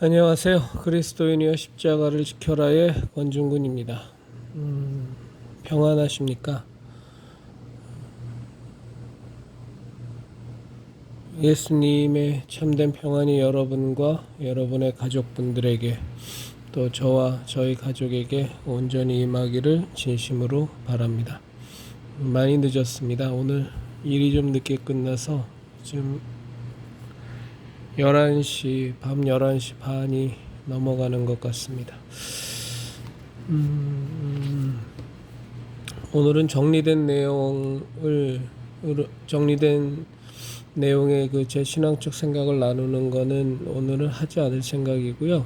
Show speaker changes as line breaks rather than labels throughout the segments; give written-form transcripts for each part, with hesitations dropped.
안녕하세요. 그리스도인이여 십자가를 지켜라의 권중근입니다. 평안하십니까? 예수님의 참된 평안이 여러분과 여러분의 가족분들에게 또 저와 저희 가족에게 온전히 임하기를 진심으로 바랍니다. 많이 늦었습니다. 오늘 일이 좀 늦게 끝나서 지금 11시, 밤 11시 반이 넘어가는 것 같습니다. 오늘은 정리된 내용의 제 신앙적 생각을 나누는 거는 오늘은 하지 않을 생각이고요.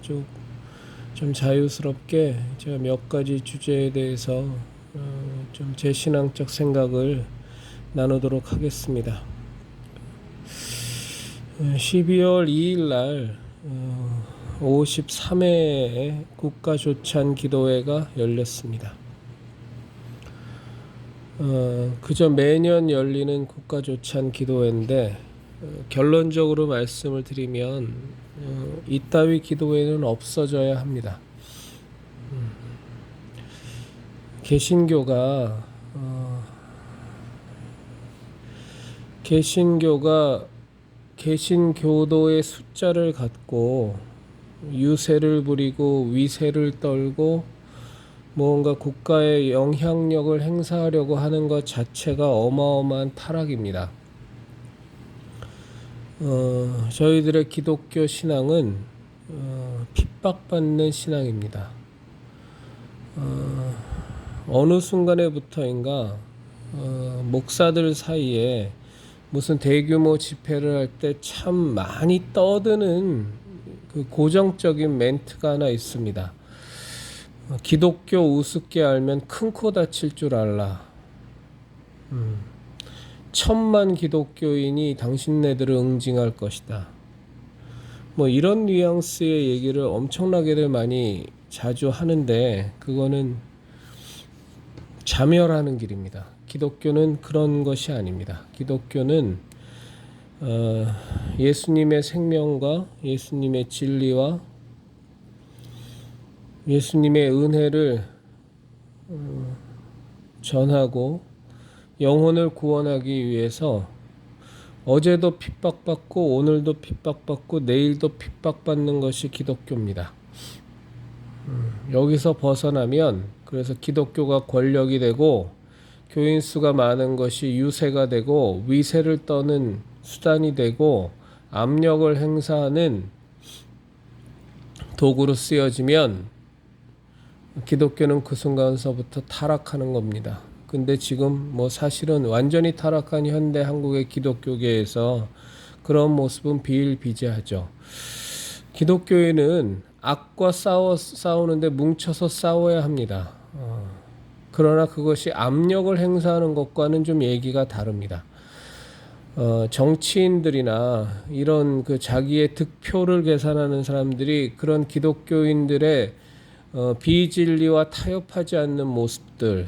좀 자유스럽게 제가 몇 가지 주제에 대해서 좀 제 신앙적 생각을 나누도록 하겠습니다. 12월 2일 날 53회 국가조찬 기도회가 열렸습니다. 그저 매년 열리는 국가조찬 기도회인데 결론적으로 말씀을 드리면 이따위 기도회는 없어져야 합니다. 개신교도의 숫자를 갖고 유세를 부리고 위세를 떨고 뭔가 국가의 영향력을 행사하려고 하는 것 자체가 어마어마한 타락입니다. 저희들의 기독교 신앙은 핍박받는 신앙입니다. 어느 순간에부터인가 목사들 사이에 무슨 대규모 집회를 할 때 참 많이 떠드는 그 고정적인 멘트가 하나 있습니다. 기독교 우습게 알면 큰 코 다칠 줄 알라. 1000만 기독교인이 당신네들을 응징할 것이다. 뭐 이런 뉘앙스의 얘기를 엄청나게들 많이 자주 하는데 그거는 자멸하는 길입니다. 기독교는 그런 것이 아닙니다. 기독교는 예수님의 생명과 예수님의 진리와 예수님의 은혜를 전하고 영혼을 구원하기 위해서 어제도 핍박받고 오늘도 핍박받고 내일도 핍박받는 것이 기독교입니다. 여기서 벗어나면 그래서 기독교가 권력이 되고 교인 수가 많은 것이 유세가 되고 위세를 떠는 수단이 되고 압력을 행사하는 도구로 쓰여지면 기독교는 그 순간서부터 타락하는 겁니다. 근데 지금 뭐 사실은 완전히 타락한 현대 한국의 기독교계에서 그런 모습은 비일비재하죠. 기독교인은 악과 싸우는데 뭉쳐서 싸워야 합니다. 그러나 그것이 압력을 행사하는 것과는 좀 얘기가 다릅니다. 정치인들이나 이런 자기의 득표를 계산하는 사람들이 그런 기독교인들의 비진리와 타협하지 않는 모습들,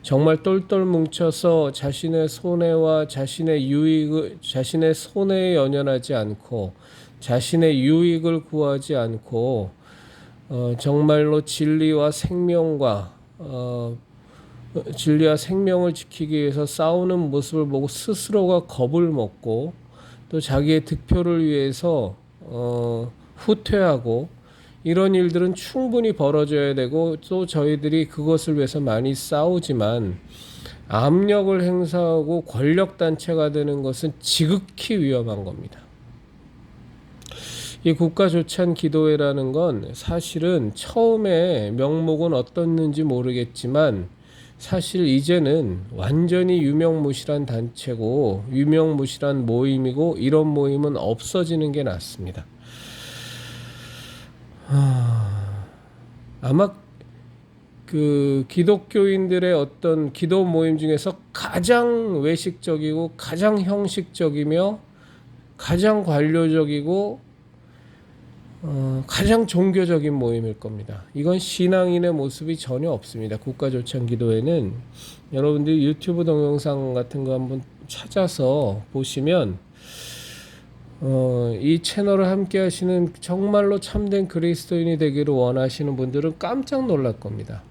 정말 똘똘 뭉쳐서 자신의 손해와 자신의 손해에 연연하지 않고 자신의 유익을 구하지 않고 정말로 진리와 생명을 지키기 위해서 싸우는 모습을 보고 스스로가 겁을 먹고 또 자기의 득표를 위해서 후퇴하고 이런 일들은 충분히 벌어져야 되고 또 저희들이 그것을 위해서 많이 싸우지만 압력을 행사하고 권력단체가 되는 것은 지극히 위험한 겁니다. 이 국가조찬 기도회라는 건 사실은 처음에 명목은 어떻는지 모르겠지만 사실 이제는 완전히 유명무실한 단체고 유명무실한 모임이고 이런 모임은 없어지는 게 낫습니다. 아마 그 기독교인들의 어떤 기도 모임 중에서 가장 외식적이고 가장 형식적이며 가장 관료적이고 가장 종교적인 모임일 겁니다. 이건 신앙인의 모습이 전혀 없습니다. 국가조찬 기도회는 여러분들이 유튜브 동영상 같은 거 한번 찾아서 보시면 이 채널을 함께 하시는 정말로 참된 그리스도인이 되기를 원하시는 분들은 깜짝 놀랄 겁니다.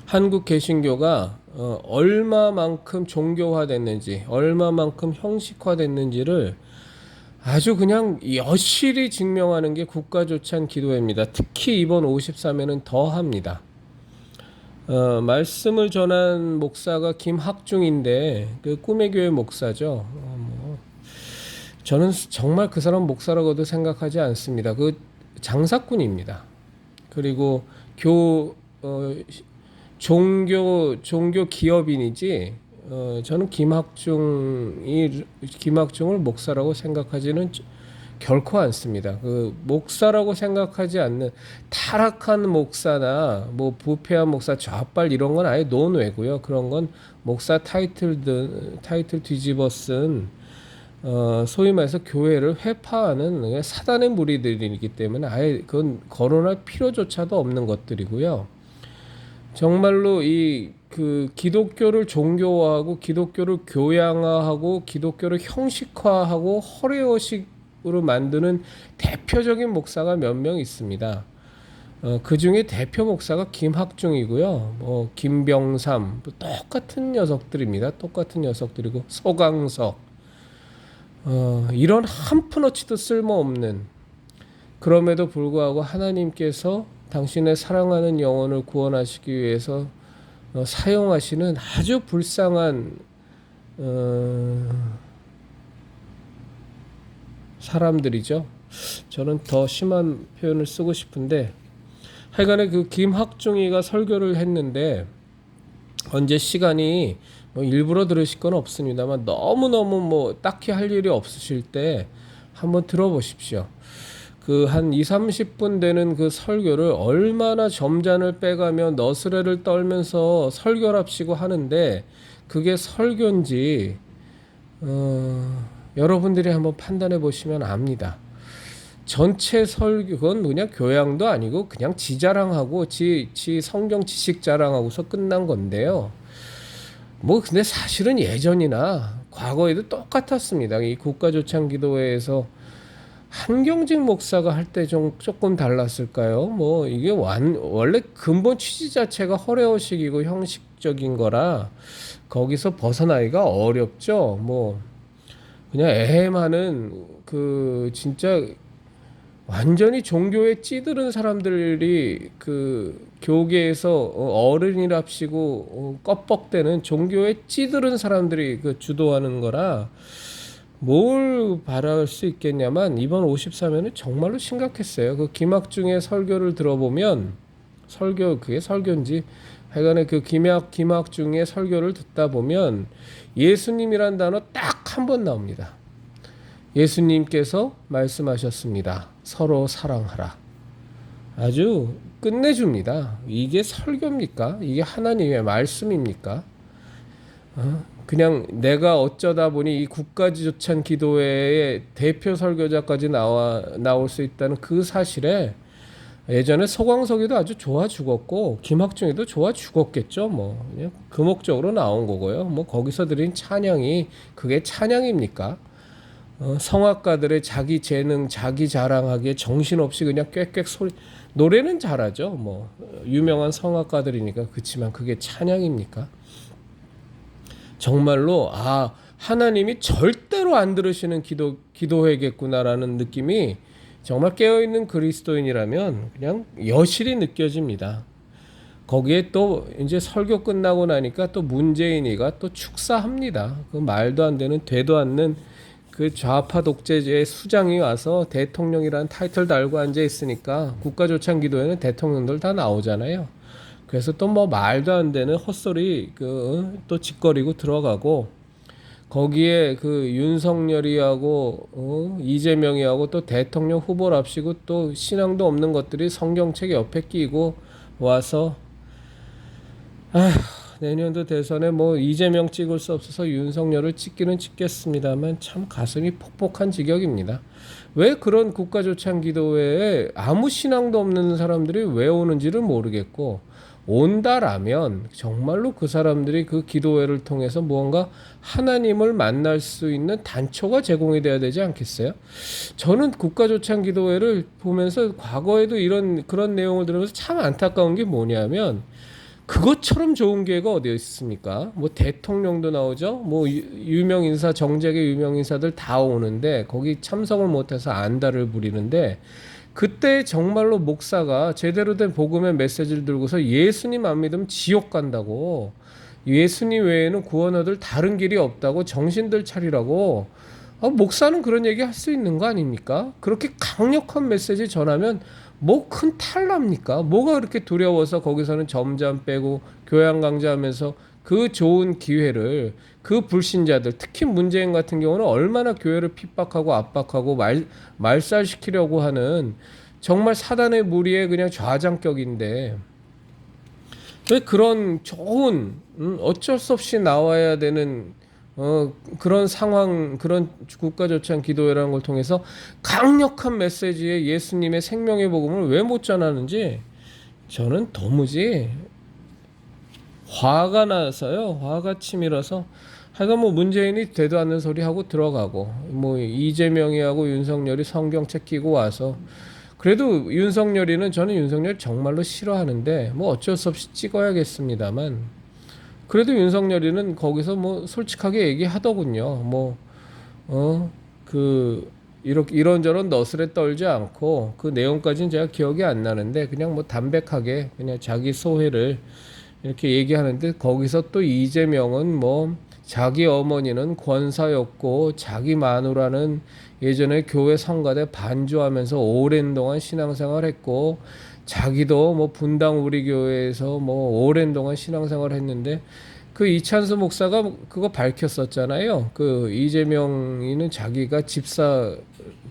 한국 개신교가 얼마만큼 종교화됐는지, 얼마만큼 형식화됐는지를 아주 그냥 여실히 증명하는 게 국가조찬 기도회입니다. 특히 이번 53회는 더 합니다. 말씀을 전한 목사가 김학중인데 그 꿈의 교회 목사죠. 저는 정말 그 사람 목사라고도 생각하지 않습니다. 그 장사꾼입니다. 그리고 종교 기업인이지. 저는 김학중을 목사라고 생각하지는 결코 않습니다. 그 목사라고 생각하지 않는 타락한 목사나 뭐 부패한 목사 좌빨 이런 건 아예 논외고요. 그런 건 목사 타이틀 뒤집어 쓴 소위 말해서 교회를 회파하는 사단의 무리들이기 때문에 아예 그건 거론할 필요조차도 없는 것들이고요. 정말로 그 기독교를 종교화하고 기독교를 교양화하고 기독교를 형식화하고 허례허식으로 만드는 대표적인 목사가 몇 명 있습니다. 그 중에 대표 목사가 김학중이고요. 김병삼 똑같은 녀석들입니다. 똑같은 녀석들이고 서강석 이런 한 푼어치도 쓸모없는, 그럼에도 불구하고 하나님께서 당신의 사랑하는 영혼을 구원하시기 위해서 사용하시는 아주 불쌍한 사람들이죠. 저는 더 심한 표현을 쓰고 싶은데 하여간에 그 김학중이가 설교를 했는데 언제 시간이 일부러 들으실 건 없습니다만 너무너무 딱히 할 일이 없으실 때 한번 들어보십시오. 그 한 2-30분 되는 그 설교를 얼마나 점잔을 빼가며 너스레를 떨면서 설교랍시고 하는데 그게 설교인지 여러분들이 한번 판단해 보시면 압니다. 전체 설교, 그건 그냥 교양도 아니고 그냥 지 자랑하고 지 성경 지식 자랑하고서 끝난 건데요. 근데 사실은 예전이나 과거에도 똑같았습니다. 이 국가조찬기도회에서 한경직 목사가 할 때 조금 달랐을까요? 이게 원래 근본 취지 자체가 허례허식이고 형식적인 거라 거기서 벗어나기가 어렵죠. 그냥 애헴하는 진짜 완전히 종교에 찌들은 사람들이 그 교계에서 어른이랍시고 껍벅대는 종교에 찌들은 사람들이 주도하는 거라 뭘 바랄 수 있겠냐만 이번 53회는 정말로 심각했어요. 그 김학중의 설교를 들어보면 그게 설교인지 하여간에 그 김학중의 설교를 듣다 보면 예수님이란 단어 딱 한 번 나옵니다. 예수님께서 말씀하셨습니다. 서로 사랑하라. 아주 끝내줍니다. 이게 설교입니까? 이게 하나님의 말씀입니까? 그냥 내가 어쩌다 보니 이 국가조찬 기도회의 대표 설교자까지 나올 수 있다는 그 사실에 예전에 서광석이도 아주 좋아 죽었고 김학중이도 좋아 죽었겠죠. 그냥 그 목적으로 나온 거고요. 거기서 드린 찬양이 그게 찬양입니까? 성악가들의 자기 재능, 자기 자랑하기에 정신없이 그냥 꽥꽥 소리, 노래는 잘하죠. 유명한 성악가들이니까. 그렇지만 그게 찬양입니까? 정말로 하나님이 절대로 안 들으시는 기도회겠구나라는 느낌이 정말 깨어있는 그리스도인이라면 그냥 여실히 느껴집니다. 거기에 또 이제 설교 끝나고 나니까 또 문재인이가 또 축사합니다. 그 말도 안 되는 되도 않는 그 좌파 독재제의 수장이 와서 대통령이라는 타이틀 달고 앉아 있으니까 국가조찬기도회는 대통령들 다 나오잖아요. 그래서 또 말도 안 되는 헛소리 또 짓거리고 들어가고 거기에 그 윤석열이하고 이재명이하고 또 대통령 후보랍시고 또 신앙도 없는 것들이 성경책 옆에 끼고 와서 내년도 대선에 이재명 찍을 수 없어서 윤석열을 찍기는 찍겠습니다만 참 가슴이 폭폭한 지경입니다. 왜 그런 국가조찬기도회에 아무 신앙도 없는 사람들이 왜 오는지를 모르겠고 온다라면 정말로 그 사람들이 그 기도회를 통해서 무언가 하나님을 만날 수 있는 단초가 제공이 돼야 되지 않겠어요? 저는 국가조창기도회를 보면서 과거에도 그런 내용을 들으면서 참 안타까운 게 뭐냐면 그것처럼 좋은 기회가 어디 있습니까? 뭐 대통령도 나오죠. 뭐 유명 인사 정재계 유명 인사들 다 오는데 거기 참석을 못해서 안달을 부리는데 그때 정말로 목사가 제대로 된 복음의 메시지를 들고서 예수님 안 믿으면 지옥 간다고, 예수님 외에는 구원 얻을 다른 길이 없다고, 정신들 차리라고. 목사는 그런 얘기 할 수 있는 거 아닙니까? 그렇게 강력한 메시지 전하면 뭐 큰 탈 납니까? 뭐가 그렇게 두려워서 거기서는 점점 빼고 교양 강좌하면서 그 좋은 기회를 그 불신자들, 특히 문재인 같은 경우는 얼마나 교회를 핍박하고 압박하고 말살시키려고 하는 정말 사단의 무리의 그냥 좌장격인데 왜 그런 좋은 어쩔 수 없이 나와야 되는 그런 상황, 그런 국가조찬 기도회라는 걸 통해서 강력한 메시지에 예수님의 생명의 복음을 왜 못 전하는지 저는 도무지 화가 나서요. 화가 치밀어서 하여간 뭐 문재인이 되도 않는 소리 하고 들어가고 뭐 이재명이 하고 윤석열이 성경책 끼고 와서 그래도 윤석열이는 저는 윤석열 정말로 싫어하는데 뭐 어쩔 수 없이 찍어야겠습니다만 그래도 윤석열이는 거기서 뭐 솔직하게 얘기하더군요. 그 이렇게 이런저런 너스레 떨지 않고 그 내용까지는 제가 기억이 안 나는데 그냥 뭐 담백하게 그냥 자기 소회를 이렇게 얘기하는데 거기서 또 이재명은 뭐 자기 어머니는 권사였고 자기 마누라는 예전에 교회 성가대 반주하면서 오랜 동안 신앙생활했고 자기도 뭐 분당 우리 교회에서 뭐 오랜 동안 신앙생활했는데 그 이찬수 목사가 그거 밝혔었잖아요. 그 이재명이는 자기가 집사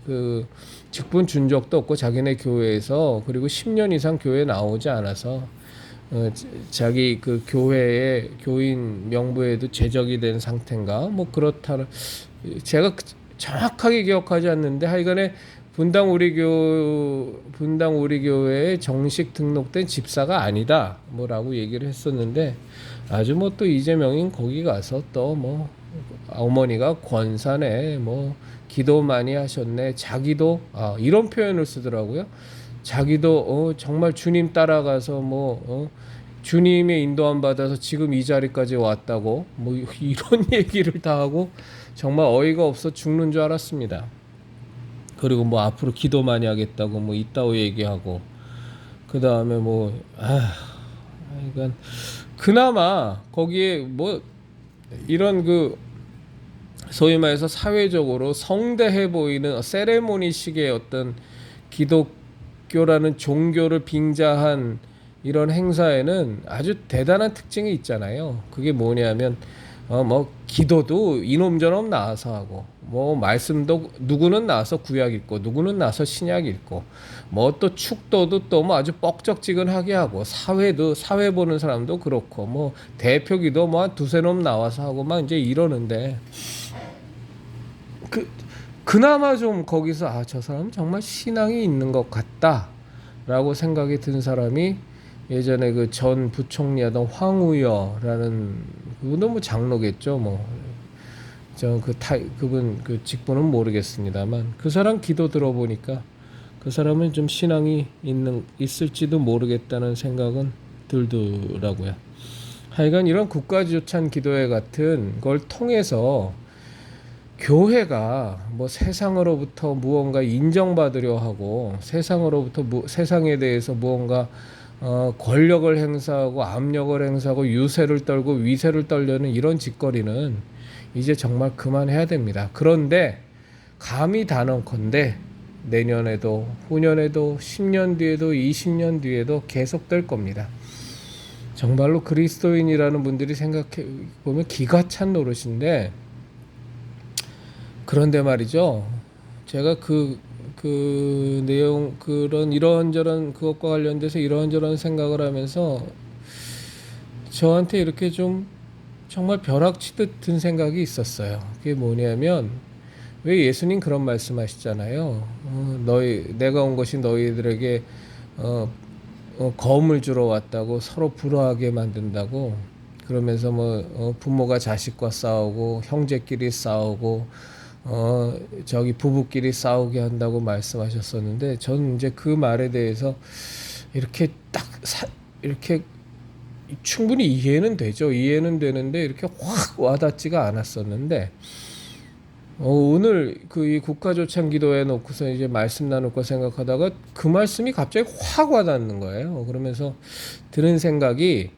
그 직분 준 적도 없고 자기네 교회에서 그리고 10년 이상 교회 나오지 않아서 자기 그 교회의 교인 명부에도 제적이 된 상태인가 뭐 그렇다는 제가 정확하게 기억하지 않는데 하여간에 분당 우리 교회에 정식 등록된 집사가 아니다 뭐라고 얘기를 했었는데 아주 뭐 또 이재명인 거기 가서 또 뭐 어머니가 권사네 뭐 기도 많이 하셨네 자기도 이런 표현을 쓰더라고요. 자기도 정말 주님 따라가서 주님의 인도함 받아서 지금 이 자리까지 왔다고 뭐 이런 얘기를 다 하고 정말 어이가 없어 죽는 줄 알았습니다. 그리고 뭐 앞으로 기도 많이 하겠다고 뭐 이따오 얘기하고 그 다음에 그러니까 그나마 거기에 뭐 이런 그 소위 말해서 사회적으로 성대해 보이는 세레모니식의 어떤 기독교라는 종교를 빙자한 이런 행사에는 아주 대단한 특징이 있잖아요. 그게 뭐냐면 기도도 이놈저놈 나와서 하고 뭐 말씀도 누구는 나와서 구약 읽고 누구는 나와서 신약 읽고 뭐 또 축도도 또 뭐 아주 뻑적지근하게 하고 사회 보는 사람도 그렇고 뭐 대표기도 뭐 한 두세 놈 나와서 하고 막 이제 이러는데 그나마 좀 거기서 저 사람은 정말 신앙이 있는 것 같다라고 생각이 든 사람이 예전에 그 전 부총리하던 황우여라는 그분도 뭐 장로겠죠. 그분 그 직분은 모르겠습니다만 그 사람 기도 들어보니까 그 사람은 좀 신앙이 있을지도 모르겠다는 생각은 들더라고요. 하여간 이런 국가조찬 기도회 같은 걸 통해서 교회가 뭐 세상으로부터 무언가 인정받으려 하고 세상에 대해서 무언가 권력을 행사하고 압력을 행사하고 유세를 떨고 위세를 떨려는 이런 짓거리는 이제 정말 그만해야 됩니다. 그런데 감히 단언컨대 내년에도 후년에도 10년 뒤에도 20년 뒤에도 계속될 겁니다. 정말로 그리스도인이라는 분들이 생각해 보면 기가 찬 노릇인데 그런데 말이죠. 제가 그 내용 이런저런 그것과 관련돼서 이런저런 생각을 하면서 저한테 이렇게 좀 정말 벼락치듯 든 생각이 있었어요. 그게 뭐냐면 왜 예수님 그런 말씀하시잖아요. 내가 온 것이 너희들에게 검을 주러 왔다고 서로 불화하게 만든다고 그러면서 부모가 자식과 싸우고 형제끼리 싸우고 저기 부부끼리 싸우게 한다고 말씀하셨었는데 저는 이제 그 말에 대해서 이렇게 이렇게 충분히 이해는 되죠. 이해는 되는데 이렇게 확 와닿지가 않았었는데 오늘 그 이 국가조찬 기도에 놓고서 이제 말씀 나눌 거 생각하다가 그 말씀이 갑자기 확 와닿는 거예요. 그러면서 드는 생각이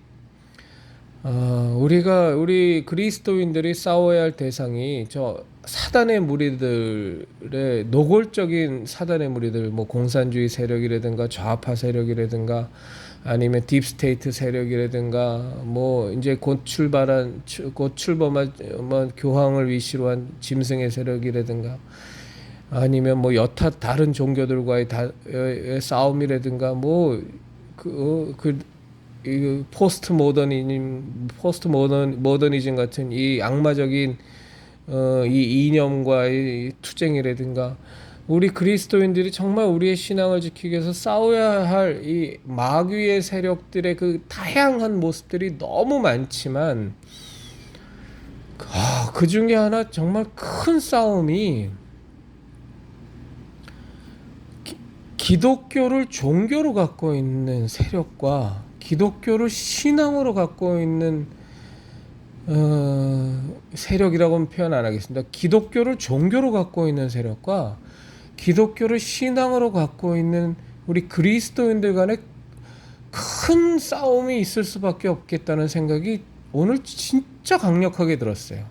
우리 그리스도인들이 싸워야 할 대상이 저 사단의 무리들의 노골적인 사단의 무리들 뭐 공산주의 세력이라든가 좌파 세력이라든가 아니면 딥스테이트 세력이라든가 뭐 이제 곧 출범한 뭐 교황을 위시로 한 짐승의 세력이라든가 아니면 뭐 여타 다른 종교들과의 싸움이라든가 이 모더니즘 같은 이 악마적인 이 이념과의 투쟁이라든가 우리 그리스도인들이 정말 우리의 신앙을 지키기 위해서 싸워야 할 이 마귀의 세력들의 그 다양한 모습들이 너무 많지만 그 중에 하나 정말 큰 싸움이 기독교를 종교로 갖고 있는 세력과 기독교를 신앙으로 갖고 있는 세력이라고는 표현 안 하겠습니다. 기독교를 종교로 갖고 있는 세력과 기독교를 신앙으로 갖고 있는 우리 그리스도인들 간에 큰 싸움이 있을 수밖에 없겠다는 생각이 오늘 진짜 강력하게 들었어요.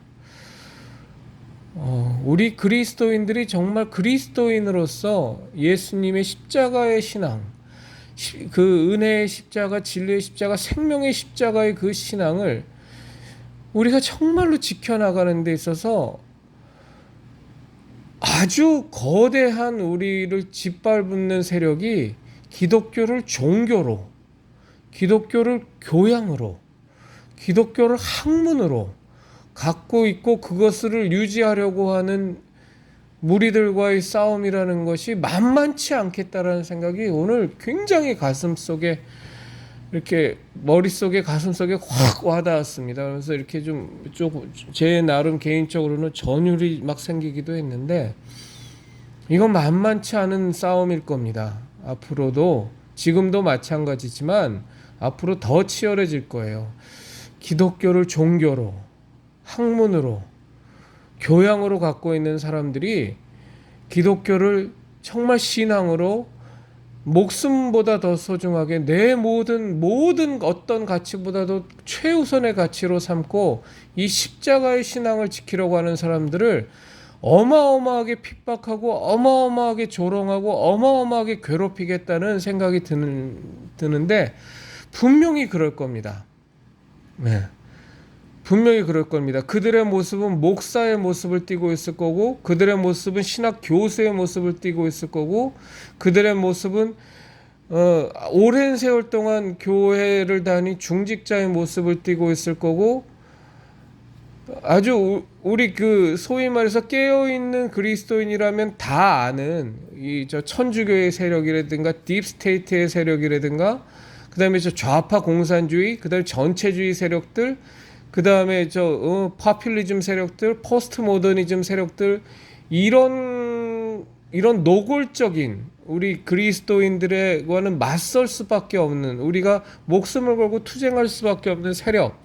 우리 그리스도인들이 정말 그리스도인으로서 예수님의 십자가의 신앙, 그 은혜의 십자가, 진리의 십자가, 생명의 십자가의 그 신앙을 우리가 정말로 지켜나가는 데 있어서 아주 거대한 우리를 짓밟는 세력이 기독교를 종교로, 기독교를 교양으로, 기독교를 학문으로 갖고 있고 그것을 유지하려고 하는 무리들과의 싸움이라는 것이 만만치 않겠다라는 생각이 오늘 굉장히 가슴속에 이렇게 머릿속에 가슴속에 확 와닿았습니다. 그래서 이렇게 좀 제 나름 개인적으로는 전율이 막 생기기도 했는데 이건 만만치 않은 싸움일 겁니다. 앞으로도 지금도 마찬가지지만 앞으로 더 치열해질 거예요. 기독교를 종교로, 학문으로, 교양으로 갖고 있는 사람들이 기독교를 정말 신앙으로 목숨보다 더 소중하게 내 모든 어떤 가치보다도 최우선의 가치로 삼고 이 십자가의 신앙을 지키려고 하는 사람들을 어마어마하게 핍박하고 어마어마하게 조롱하고 어마어마하게 괴롭히겠다는 생각이 드는데 분명히 그럴 겁니다. 네. 분명히 그럴 겁니다. 그들의 모습은 목사의 모습을 띠고 있을 거고 그들의 모습은 신학 교수의 모습을 띠고 있을 거고 그들의 모습은 오랜 세월 동안 교회를 다닌 중직자의 모습을 띠고 있을 거고 아주 우리 그 소위 말해서 깨어있는 그리스도인이라면 다 아는 이 저 천주교의 세력이라든가 딥스테이트의 세력이라든가 그 다음에 저 좌파 공산주의 그 다음에 전체주의 세력들 그 다음에 파퓰리즘 세력들, 포스트 모더니즘 세력들 이런 노골적인 우리 그리스도인들과는 맞설 수밖에 없는 우리가 목숨을 걸고 투쟁할 수밖에 없는 세력과는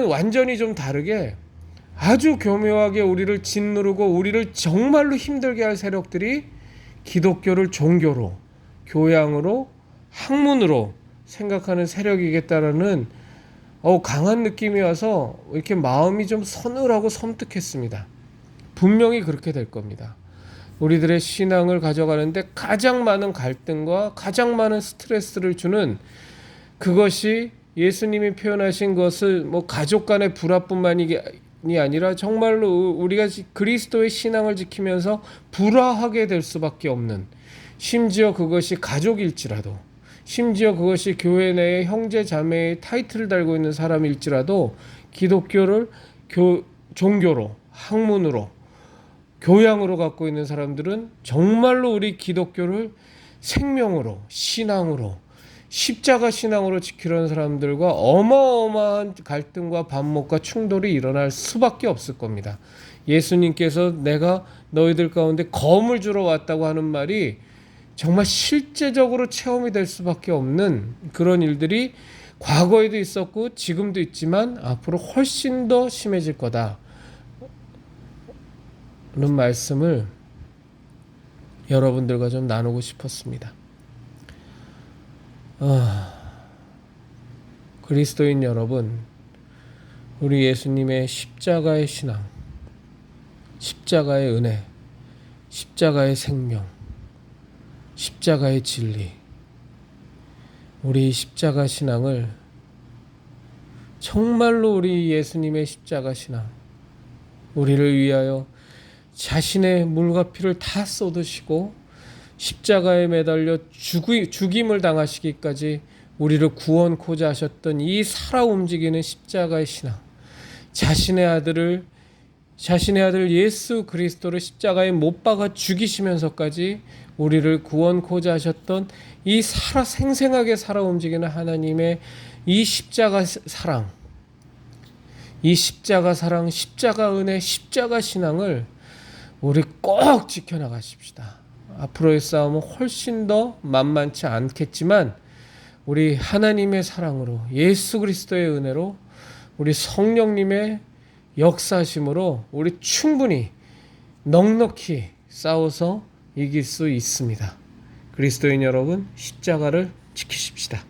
완전히 좀 다르게 아주 교묘하게 우리를 짓누르고 우리를 정말로 힘들게 할 세력들이 기독교를 종교로, 교양으로, 학문으로 생각하는 세력이겠다라는 강한 느낌이 와서 이렇게 마음이 좀 서늘하고 섬뜩했습니다. 분명히 그렇게 될 겁니다. 우리들의 신앙을 가져가는데 가장 많은 갈등과 가장 많은 스트레스를 주는 그것이 예수님이 표현하신 것을 뭐 가족 간의 불화뿐만이 아니라 정말로 우리가 그리스도의 신앙을 지키면서 불화하게 될 수밖에 없는 심지어 그것이 가족일지라도 심지어 그것이 교회 내에 형제 자매의 타이틀을 달고 있는 사람일지라도 기독교를 종교로 학문으로 교양으로 갖고 있는 사람들은 정말로 우리 기독교를 생명으로, 신앙으로, 십자가 신앙으로 지키려는 사람들과 어마어마한 갈등과 반목과 충돌이 일어날 수밖에 없을 겁니다. 예수님께서 내가 너희들 가운데 검을 주러 왔다고 하는 말이 정말 실제적으로 체험이 될 수밖에 없는 그런 일들이 과거에도 있었고 지금도 있지만 앞으로 훨씬 더 심해질 거다. 는 말씀을 여러분들과 좀 나누고 싶었습니다. 그리스도인 여러분, 우리 예수님의 십자가의 신앙, 십자가의 은혜, 십자가의 생명, 십자가의 진리, 우리 십자가 신앙을 정말로 우리 예수님의 십자가 신앙, 우리를 위하여 자신의 물과 피를 다 쏟으시고 십자가에 매달려 죽임을 당하시기까지 우리를 구원코자 하셨던 이 살아 움직이는 십자가의 신앙, 자신의 아들 예수 그리스도를 십자가에 못 박아 죽이시면서까지 우리를 구원코자 하셨던 이 생생하게 살아 움직이는 하나님의 이 십자가 사랑, 이 십자가 사랑, 십자가 은혜, 십자가 신앙을 우리 꼭 지켜나가십시다. 앞으로의 싸움은 훨씬 더 만만치 않겠지만 우리 하나님의 사랑으로, 예수 그리스도의 은혜로, 우리 성령님의 역사심으로 우리 충분히 넉넉히 싸워서 이길 수 있습니다. 그리스도인 여러분, 십자가를 지키십시다.